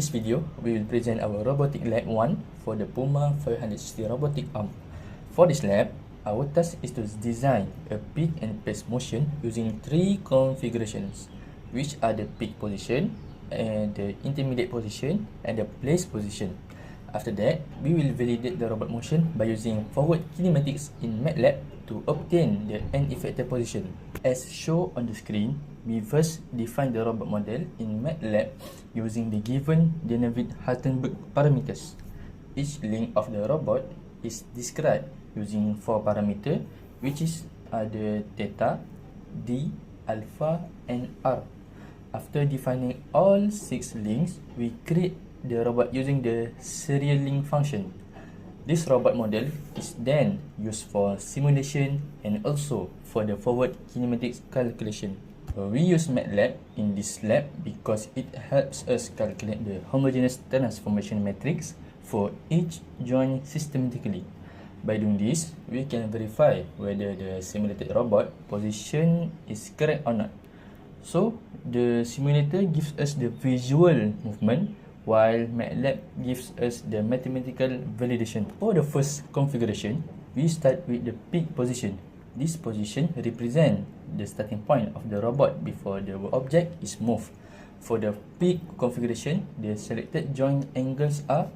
this video, we will present our Robotic Lab 1 for the PUMA 560 robotic arm. For this lab, our task is to design a pick and place motion using 3 configurations, which are the pick position, and the intermediate position, and the place position. After that, we will validate the robot motion by using forward kinematics in MATLAB to obtain the end effector position. As shown on the screen, we first define the robot model in MATLAB using the given Dynavit-Hartenberg parameters. Each link of the robot is described using 4 parameters, which is the theta, d, alpha, and r. After defining all 6 links, we create the robot using the serial link function. This robot model is then used for simulation and also for the forward kinematics calculation. We use MATLAB in this lab because it helps us calculate the homogeneous transformation matrix for each joint systematically. By doing this, we can verify whether the simulated robot position is correct or not. So, the simulator gives us the visual movement, while MATLAB gives us the mathematical validation. For the first configuration, we start with the peak position. This position represents the starting point of the robot before the object is moved. For the peak configuration, the selected joint angles are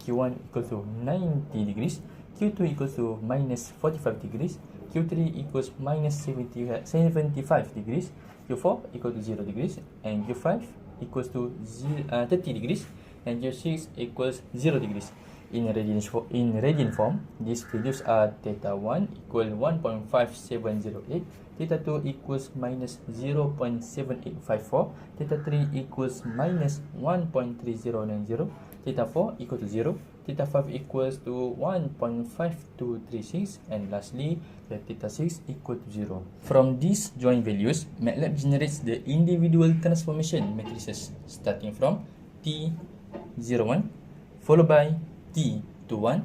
Q1 equals to 90 degrees, Q2 equals to minus 45 degrees, Q3 equals minus 75 degrees, Q4 equals to 0 degrees, and Q5 equals to 30 degrees, and Q6 equals 0 degrees. In radian form, these values are theta 1 equal 1.5708, theta 2 equals minus 0.7854, theta 3 equals minus 1.3090, theta 4 equal to 0, theta 5 equals to 1.5236, and lastly, the theta 6 equal to 0. From these joint values, MATLAB generates the individual transformation matrices starting from T01, followed by T21,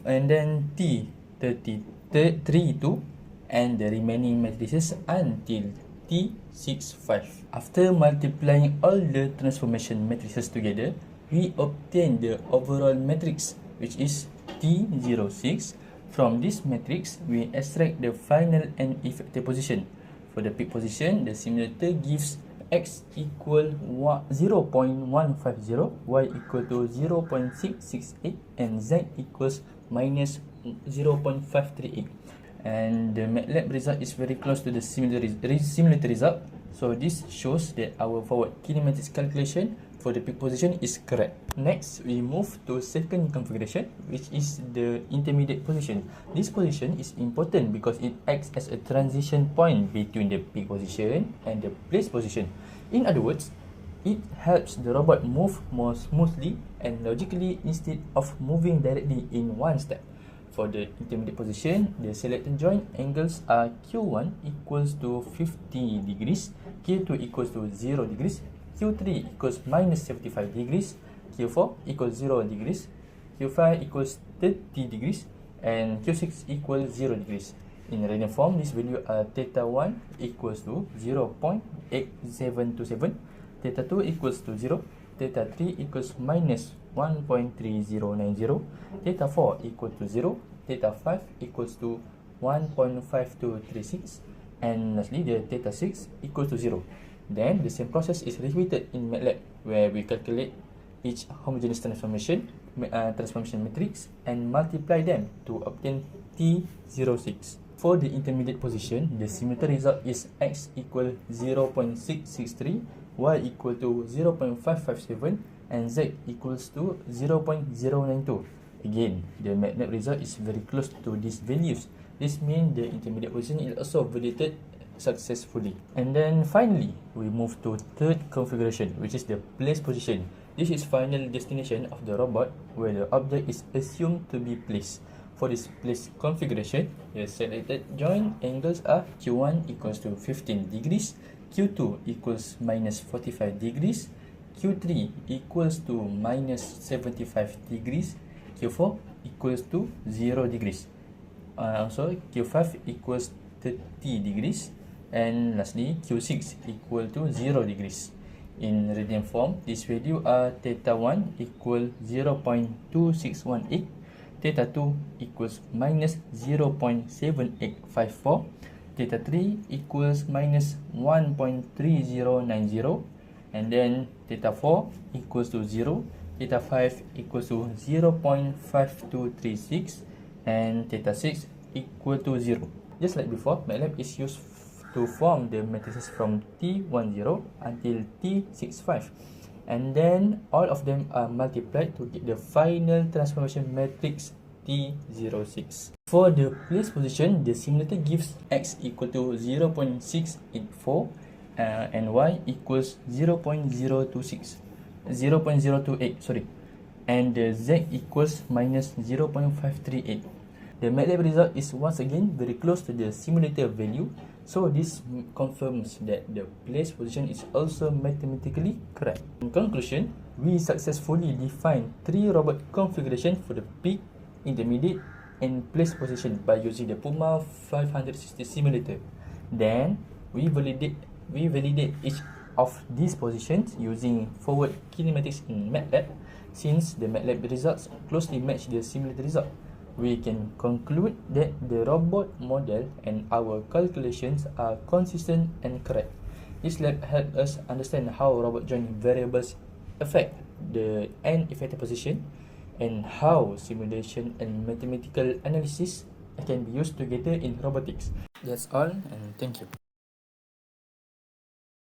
and then T32, and the remaining matrices until T65. After multiplying all the transformation matrices together, we obtain the overall matrix, which is T06. From this matrix, we extract the final end effector position. For the peak position, the simulator gives x equal 0.150, y equal to 0.668, and z equals minus 0.538. And the MATLAB result is very close to the simulator result. So this shows that our forward kinematics calculation for the peak position is correct. Next, we move to second configuration, which is the intermediate position. This position is important because it acts as a transition point between the peak position and the place position. In other words, it helps the robot move more smoothly and logically instead of moving directly in one step. For the intermediate position, the selected joint angles are Q1 equals to 50 degrees, Q2 equals to 0 degrees, Q3 equals minus 75 degrees, Q4 equals 0 degrees, Q5 equals 30 degrees, and Q6 equals 0 degrees. In radian form, this value are theta 1 equals to 0.8727, theta 2 equals to 0, theta 3 equals minus 1.3090, theta 4 equals to 0, theta 5 equals to 1.5236, and lastly the theta 6 equals to 0. Then the same process is repeated in MATLAB, where we calculate each homogeneous transformation matrix and multiply them to obtain T06. For the intermediate position, the simulator result is x equal 0.663, y equal to 0.557, and z equals to 0.092. Again, the MATLAB result is very close to these values. This means the intermediate position is also validated successfully. And then finally, we move to third configuration, which is the place position. This is final destination of the robot where the object is assumed to be placed. For this place configuration, the selected joint angles are Q1 equals to 15 degrees, Q2 equals minus 45 degrees, Q3 equals to minus 75 degrees, Q4 equals to 0 degrees. Also, Q5 equals 30 degrees, and lastly Q6 equal to 0 degrees. In radian form, this value are theta 1 equal 0.2618, theta 2 equals minus 0.7854, theta 3 equals minus 1.3090, and then theta 4 equals to 0, theta 5 equals to 0.5236, and theta 6 equal to 0. Just like before, MATLAB is used to form the matrices from T10 until T65, and then all of them are multiplied to get the final transformation matrix T06. For the place position, the simulator gives x equal to 0.684 and y equals 0.028, and the z equals minus 0.538. The MATLAB result is once again very close to the simulator value, so this confirms that the place position is also mathematically correct. In conclusion, we successfully defined 3 robot configurations for the peak, intermediate, and place position by using the PUMA 560 simulator. Then, we validate each of these positions using forward kinematics in MATLAB. Since the MATLAB results closely match the simulator result, we can conclude that the robot model and our calculations are consistent and correct. This lab helped us understand how robot joint variables affect the end effector position and how simulation and mathematical analysis can be used together in robotics. That's all, and thank you.